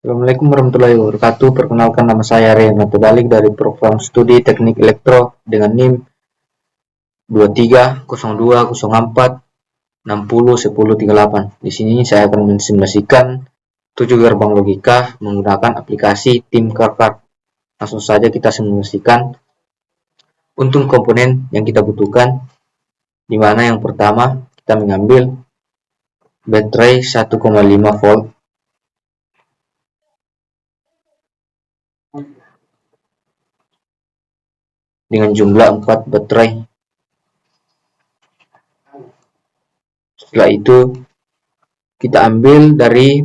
Assalamualaikum warahmatullahi wabarakatuh. Perkenalkan, nama saya Rena Terbalik dari program studi Teknik Elektro dengan NIM 230204601038. Di sini saya akan mensimulasikan 7 gerbang logika menggunakan aplikasi Tinkercad. Langsung saja kita simulasikan. Untuk komponen yang kita butuhkan, di mana yang pertama kita mengambil baterai 1,5 volt dengan jumlah 4 baterai. Setelah itu kita ambil dari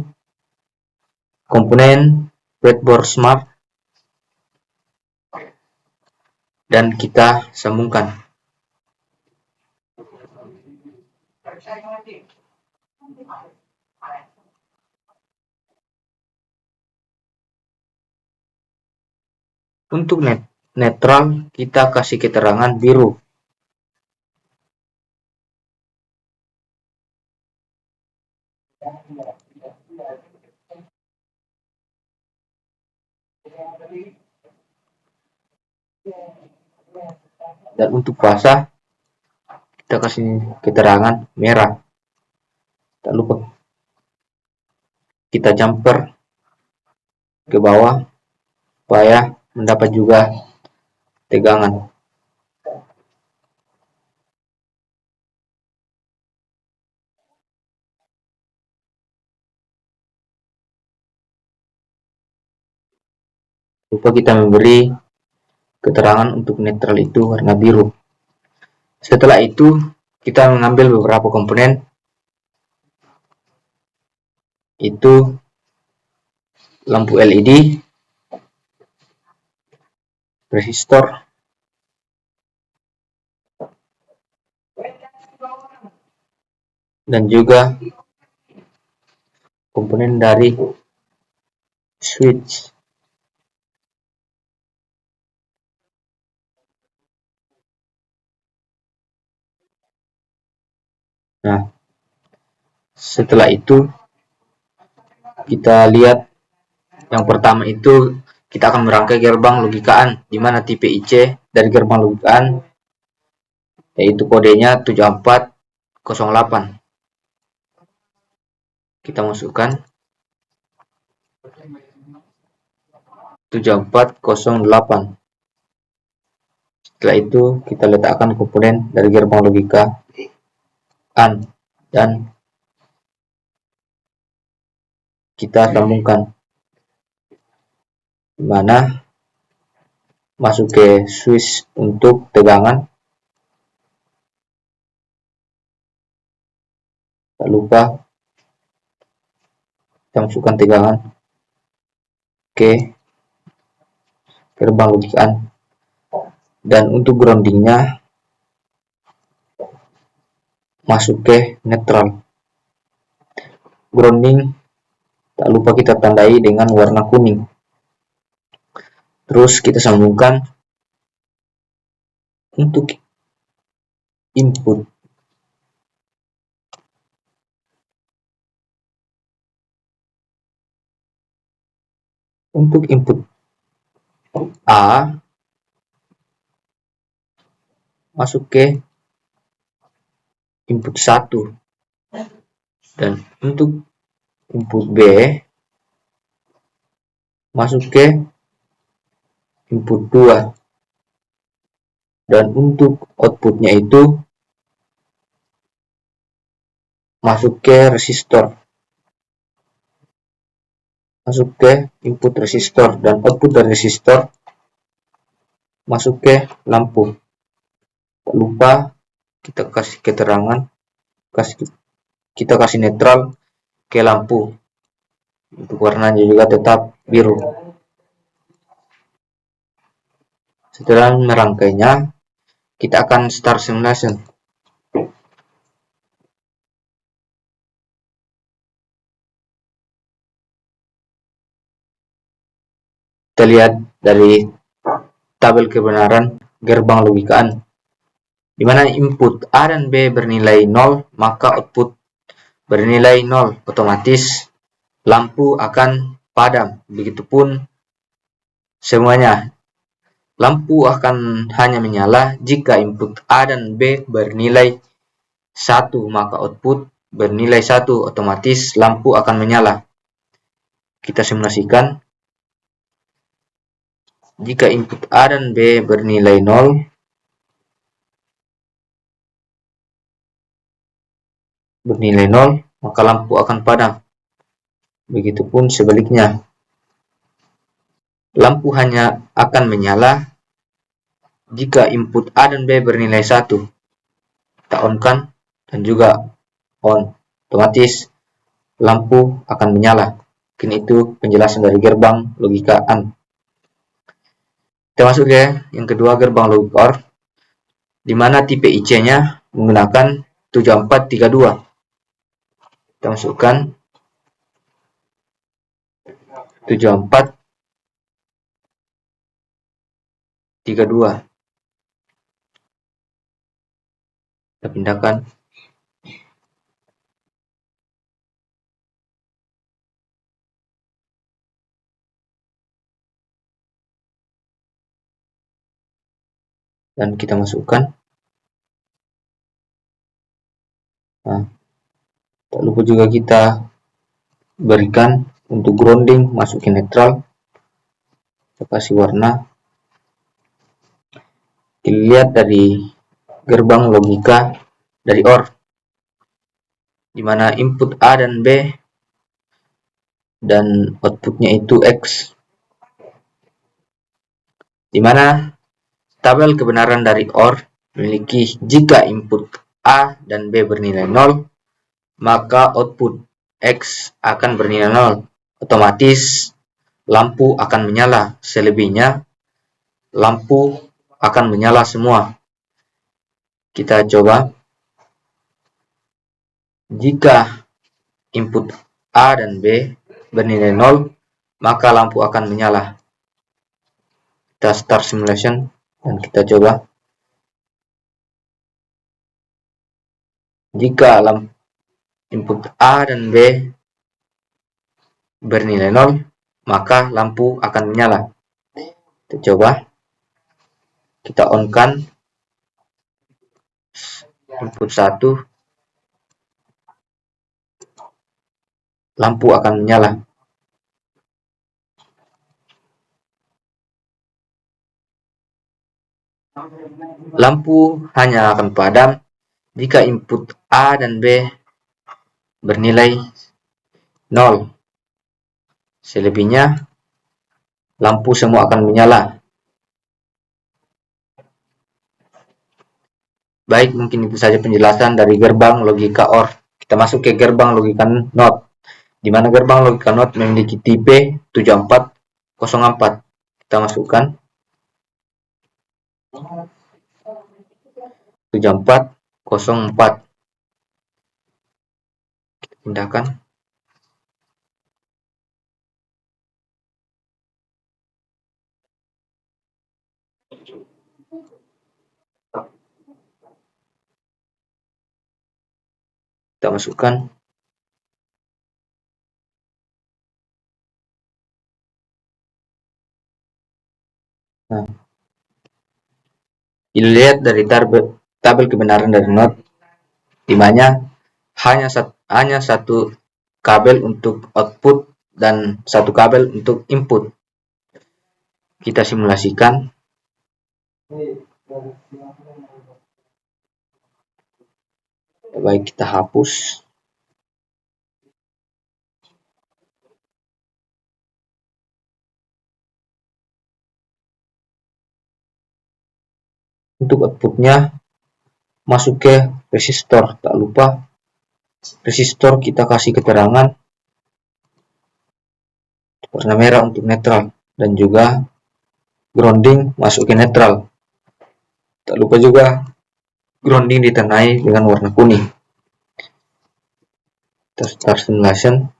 komponen breadboard smart dan kita sambungkan. Untuk netral kita kasih keterangan biru. Dan untuk fasa kita kasih keterangan merah. Tak lupa kita jumper ke bawah supaya mendapat juga tegangan. Lupa kita memberi keterangan untuk netral itu warna biru. Setelah itu kita mengambil beberapa komponen, itu lampu LED, resistor, dan juga komponen dari switch. Nah, setelah itu kita lihat yang pertama itu kita akan merangkai gerbang logikaan, di mana tipe IC dari gerbang logikaan yaitu kodenya 7408. Kita masukkan 7408. Setelah itu kita letakkan komponen dari gerbang logika AND dan kita sambungkan, di mana masuk ke switch untuk tegangan. Tak lupa kita masukkan tegangan ke gerbang logikaan. Dan untuk groundingnya masuk ke netral. Grounding tak lupa kita tandai dengan warna kuning. Terus kita sambungkan untuk input. Untuk input A masuk ke input 1, dan untuk input B masuk ke input 2, dan untuk outputnya itu masuk ke resistor, masuk ke input resistor, dan output dari resistor masuk ke lampu. Tak lupa kita kasih keterangan, kita kasih netral ke lampu, untuk warnanya juga tetap biru. Setelah merangkainya, kita akan start simulation. Kita lihat dari tabel kebenaran gerbang logikaan, di mana input A dan B bernilai 0, maka output bernilai 0. Otomatis lampu akan padam. Begitupun semuanya. Lampu akan hanya menyala jika input A dan B bernilai 1, maka output bernilai 1, otomatis lampu akan menyala. Kita simulasikan. Jika input A dan B bernilai 0, maka lampu akan padam. Begitupun sebaliknya. Lampu hanya akan menyala jika input A dan B bernilai 1. Kita on-kan dan juga on. Otomatis lampu akan menyala. Mungkin itu penjelasan dari gerbang logika AND. Kita masuk ke yang kedua, gerbang logika OR, di mana tipe IC-nya menggunakan 7432. Kita masukkan 7432. Kita pindahkan. Dan kita masukkan. Nah, tak lupa juga kita berikan untuk grounding, masukin netral. Kita kasih warna. Dilihat dari gerbang logika dari OR, di mana input A dan B dan outputnya itu X, di mana tabel kebenaran dari OR memiliki jika input A dan B bernilai 0, maka output X akan bernilai 0. Otomatis lampu akan menyala. Selebihnya lampu akan menyala semua. Kita coba. Jika input A dan B bernilai 0, maka lampu akan menyala. Kita start simulation dan kita coba. Jika input A dan B bernilai 0, maka lampu akan menyala. Kita coba. Kita on-kan input 1, lampu akan menyala. Lampu hanya akan padam jika input A dan B bernilai 0. Selebihnya lampu semua akan menyala. Baik, mungkin itu saja penjelasan dari gerbang logika OR. Kita masuk ke gerbang logika NOT, di mana gerbang logika NOT memiliki tipe 7404. Kita masukkan 7404. Kita pindahkan. Kita masukkan. Nah, dilihat dari tabel kebenaran dari NOT, di mana hanya satu kabel untuk output dan satu kabel untuk input. Kita simulasikan. Baik, kita hapus. Untuk outputnya masuk ke resistor. Tak lupa resistor kita kasih keterangan warna merah untuk netral, dan juga grounding masuk ke netral. Tak lupa juga grounding ditandai dengan warna kuning. Kita start simulation.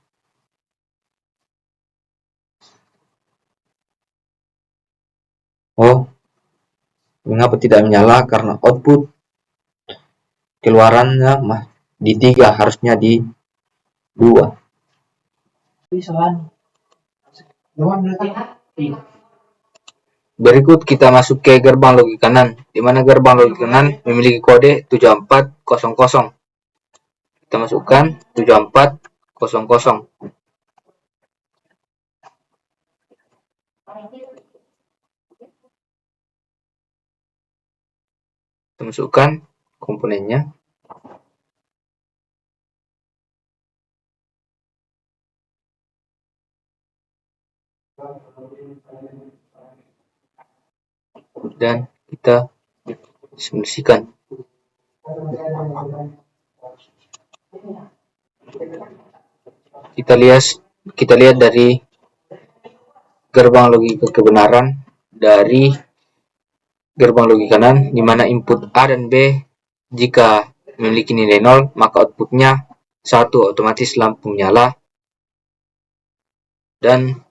Oh, mengapa tidak menyala? Karena output keluarannya di 3, harusnya di 2. Berikut kita masuk ke gerbang logika NAND, di mana gerbang logika NAND memiliki kode 7400. Kita masukkan 7400. Kita masukkan komponennya. Dan kita simulasikan. Kita lihat dari gerbang logika kebenaran dari gerbang logika NAND, di mana input A dan B jika memiliki nilai 0 maka outputnya 1, otomatis lampu menyala, dan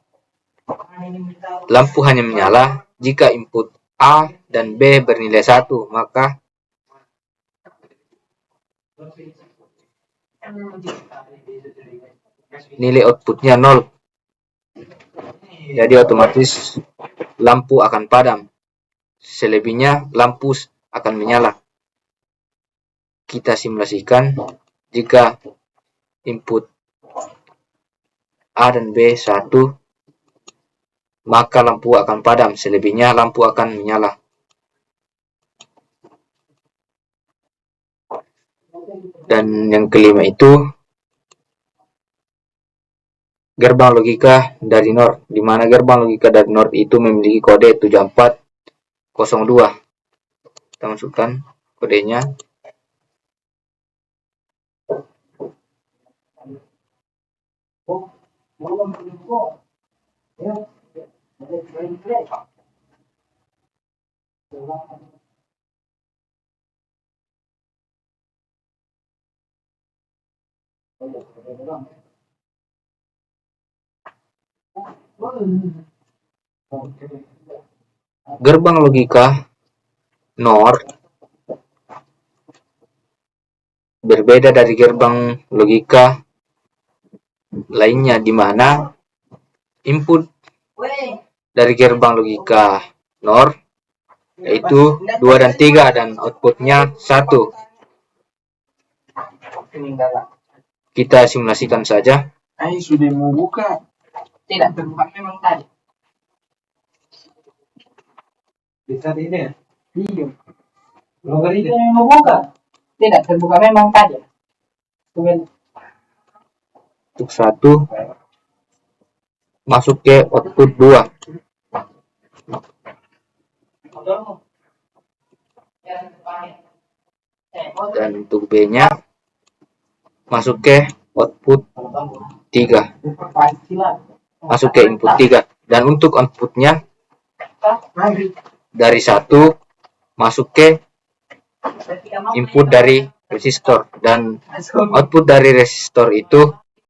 lampu hanya menyala jika input A dan B bernilai 1, maka nilai outputnya 0. Jadi otomatis lampu akan padam. Selebihnya lampu akan menyala. Kita simulasikan jika input A dan B 1, maka lampu akan padam. Selebihnya lampu akan menyala. Dan yang kelima itu gerbang logika dari NOR, di mana gerbang logika dari NOR itu memiliki kode 7402. Kita masukkan kodenya. Gerbang logika NOR berbeda dari gerbang logika lainnya, di mana input dari gerbang logika NOR yaitu 2 dan 3 dan outputnya 1. Kita simulasikan saja. Sudah mau buka. Tidak terbuka memang tadi. Bisa tidak? Iya. Logar itu yang mau buka. Tidak terbuka memang tadi. Untuk 1 masuk ke output 2. Dan untuk B-nya masuk ke output 3. Masuk ke input 3. Dan untuk outputnya dari 1 masuk ke input dari resistor, dan output dari resistor itu